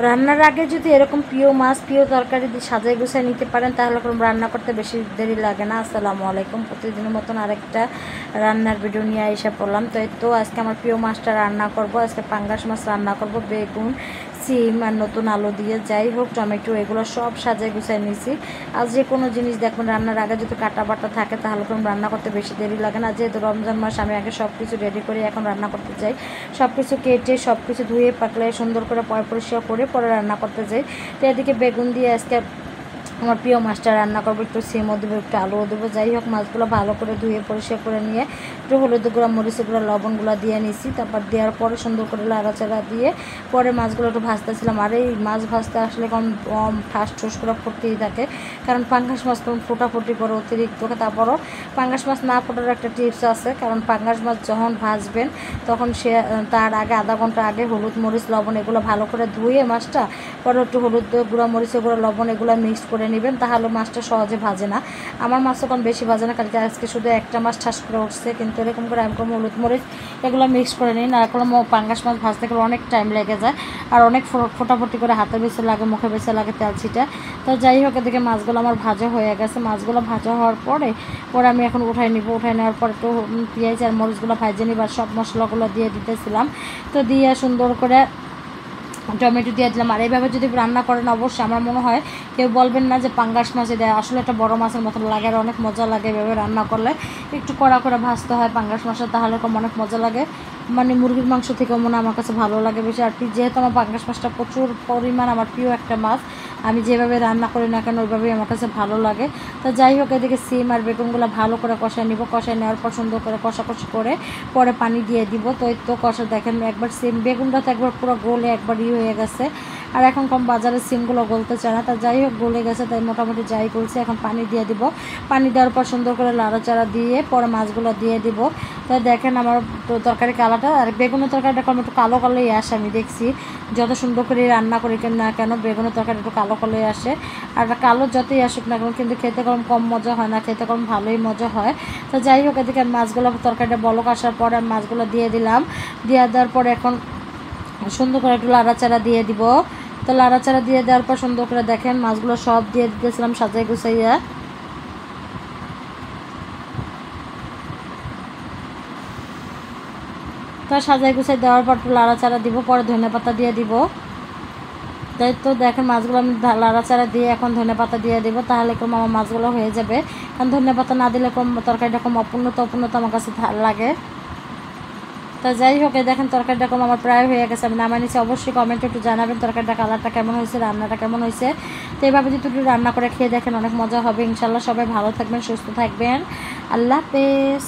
রান্নার আগে যদি এরকম প্রিয় মাছ প্রিয় তরকারি দিয়ে সাজাই গুছিয়ে নিতে পারেন তাহলে কোনো রান্না করতে বেশি দেরি লাগে না। আসসালামু আলাইকুম, প্রতিদিনের মতন আরেকটা রান্নার ভিডিও নিয়ে এসে পড়লাম। তো আজকে আমার প্রিয় মাছটা রান্না করব। আজকে পাঙ্গাস মাছ রান্না করব, বেগুন, সিম আর নতুন আলু দিয়ে, যাই হোক টমেটো, এগুলো সব সাজাই গুছিয়ে নিয়েছি। আর যে কোনো জিনিস দেখবেন রান্নার আগে যদি কাটা বাটা থাকে তাহলে কোনো রান্না করতে বেশি দেরি লাগে না। যেহেতু রমজান মাস, আমি আগে সব কিছু রেডি করে এখন রান্না করতে যাই। সব কিছু কেটে সব কিছু ধুয়ে পাকলে সুন্দর করে পরিষ্কার করে পরে রান্না করতে যাই। তো এদিকে বেগুন দিয়ে আজকে আমার প্রিয় মাছটা রান্না করবো। একটু সিমও দেবো, একটু আলুও দেবো। যাই হোক মাছগুলো ভালো করে ধুয়ে পরিষ্কার করে নিয়ে একটু হলুদ গুঁড়া, মরিচ গুঁড়া, লবণগুলো দিয়ে নিছি। তারপর দেওয়ার পরে সুন্দর করে লাড়াচাড়া দিয়ে পরে মাছগুলো একটু ভাজতেছিলাম। আর এই মাছ ভাজতে আসলে কম ঠাস ঠুস করে ফুটতেই থাকে, কারণ পাঙ্গাস মাছ তখন ফোটাফুটি করে অতিরিক্ত। তারপরও পাঙ্গাস মাছ না ফোটার একটা টিপস আছে, কারণ পাঙ্গাস মাছ যখন ভাজবেন তখন তার আগে আধা ঘন্টা আগে হলুদ, মরিচ, লবণ এগুলো ভালো করে ধুয়ে মাছটা পরে একটু হলুদ গুঁড়া, মরিচের গুঁড়া, লবণ এগুলো মিক্স করে নেবেন, তাহলে মাছটা সহজে ভাজে না। আমার মাছ তখন বেশি ভাজে না, কালকে আজকে শুধু একটা মাছ ঠাস করে উঠছে, কিন্তু এরকম করে আমি হলুদ মরিচ এগুলো মিক্স করে নিই। না এখন পাঙ্গাস মাছ ভাজতে গেলে অনেক টাইম লেগে যায়, আর অনেক ফোটাফুটি করে হাতে বেছে লাগে, মুখে বেছে লাগে তেল ছিটা। তো যাই হোক এদিকে মাছগুলো আমার ভাজা হয়ে গেছে। মাছগুলো ভাজা হওয়ার পরে আমি এখন উঠাই নিব। উঠাই নেওয়ার পরে একটু পেঁয়াজ আর মরিচগুলো ভাজে নিব, আর সব মশলাগুলো দিয়ে দিতেছিলাম। তো দিয়ে সুন্দর করে টমেটো দিয়ে দিলাম। আর এইভাবে যদি রান্না করেন অবশ্যই আমার মনে হয় কেউ বলবেন না যে পাঙ্গাস মাছে দেয়, আসলে একটা বড় মাছের মতন লাগে আর অনেক মজা লাগে। এভাবে রান্না করলে একটু কড়া করে ভাজতে হয় পাঙ্গাস মাছের, তাহলে অনেক মজা লাগে। মানে মুরগির মাংস থেকে মনে আমার কাছে ভালো লাগে বেশি। আর যেহেতু আমার পাঙ্গাস মাছটা প্রচুর পরিমাণ আমার প্রিয় একটা মাছ, আমি যেভাবে রান্না করি না কেন ওইভাবেই আমার কাছে ভালো লাগে। তো যাই হোক এদিকে সিম আর বেগুনগুলো ভালো করে কষায় নিব। কষায় নেওয়ার পর সুন্দর করে কষাকষি করে পরে পানি দিয়ে দিব। তো কষা দেখেন একবার সিম বেগুনটা তো একবার পুরো গলে একবার হয়ে গেছে। আর এখন কম বাজারের সিমগুলো গলতে চায় না, তা যাই হোক গলে গেছে, তাই মোটামুটি যাই করছে। এখন পানি দিয়ে দিব। পানি দেওয়ার পর সুন্দর করে লাড়াচাড়া দিয়ে পরে মাছগুলো দিয়ে দিব। তো দেখেন আমার তরকারি কালারটা, আর বেগুনের তরকারিটা কম একটু কালো কালোই আসে। আমি দেখছি যত সুন্দর করে রান্না করি না কেন বেগুনের তরকারি একটু কালো কালোই আসে। আর কালো যতই আসুক না কেন কিন্তু খেতে কম মজা হয় না, খেতে ভালোই মজা হয়। তো যাই হোক এদিকে মাছগুলো তরকারিটা বলক আসার পরে মাছগুলো দিয়ে দিলাম। দিয়ে দেওয়ার পরে এখন সুন্দর করে একটু লাড়াচাড়া দিয়ে দিব। তো লাড়াচাড়া দিয়ে দেওয়ার পর সুন্দর করে দেখেন মাছগুলো সব দিয়ে দিতেছিলাম সাজাই গুছাইয়া। তো সাজাই গুছাই দেওয়ার পর একটু লাড়াচাড়া দিব, পরে ধনেপাতা দিয়ে দিব। তাই তো দেখেন মাছগুলো আমি লাড়াচাড়া দিয়ে এখন ধনেপাতা দিয়ে দেবো, তাহলে কম আমার মাছগুলো হয়ে যাবে। কারণ ধনেপাতা না দিলে তরকারিটা অপূর্ণতা আমার কাছে লাগে। তা যাই হোক দেখেন তরকারিটা আমার প্রায় হয়ে গেছে, আমি নামাই নিচ্ছি। অবশ্যই কমেন্টে একটু জানাবেন তরকারিটা কালারটা কেমন হয়েছে, রান্নাটা কেমন হয়েছে। তো এইভাবে যদি একটু রান্না করে খেয়ে দেখেন অনেক মজা হবে ইনশাল্লাহ। সবাই ভালো থাকবেন, সুস্থ থাকবেন। আল্লাহ হাফেজ।